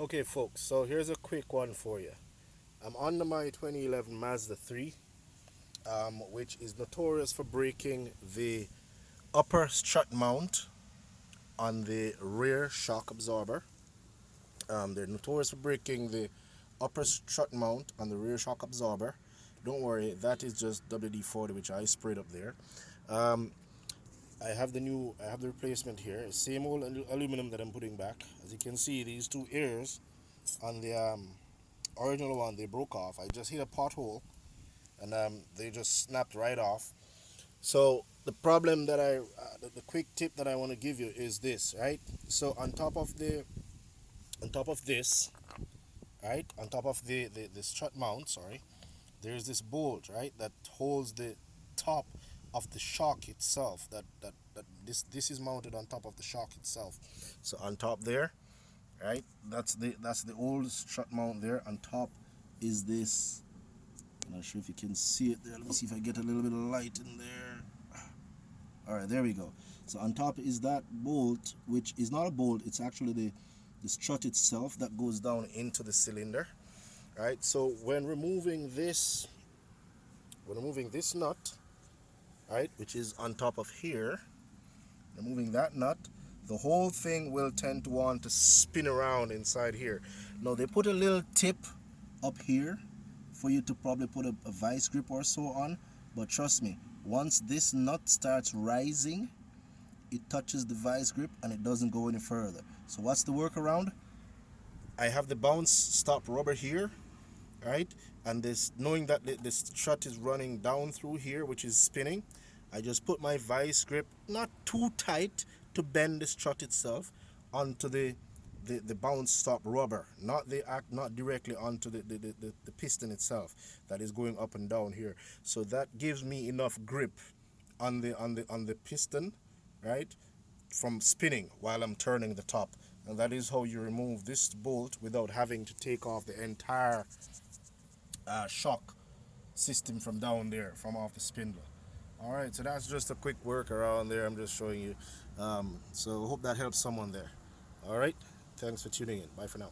Okay, folks, so here's a quick one for you. I'm under my 2011 Mazda 3, which is notorious for breaking the upper strut mount on the rear shock absorber. They're notorious for breaking the upper strut mount on the rear shock absorber. Don't worry, that is just WD-40, which I sprayed up there. Um, I have the replacement here. Same old aluminum that I'm putting back. As you can see, these two ears on the original one, they broke off. I just hit a pothole and they just snapped right off. So the problem that the quick tip that I want to give you is this, right? So on top of this, right, on top of the strut mount, sorry, there's this bolt, right, that holds the top of the shock itself. That this is mounted on top of the shock itself. So on top there, right, that's the old strut mount there. On top is this. I'm not sure if you can see it there. Let me see if I get a little bit of light in there. All right, there we go. So on top is that bolt, which is not a bolt. It's actually the strut itself that goes down into the cylinder. Right. So when removing this nut, right, which is on top of here, removing that nut, the whole thing will tend to want to spin around inside here. Now they put a little tip up here for you to probably put a vice grip or so on, but trust me, once this nut starts rising, it touches the vice grip and it doesn't go any further. So what's the workaround? I have the bounce stop rubber here, right, and this, knowing that this strut is running down through here, which is spinning, I just put my vice grip not too tight to bend the strut itself onto the bounce stop rubber, not directly onto the piston itself that is going up and down here. So that gives me enough grip on the piston, right, from spinning while I'm turning the top. And that is how you remove this bolt without having to take off the entire shock system from down there, from off the spindle. All right, so that's just a quick workaround there. I'm just showing you. So hope that helps someone there. All right, thanks for tuning in. Bye for now.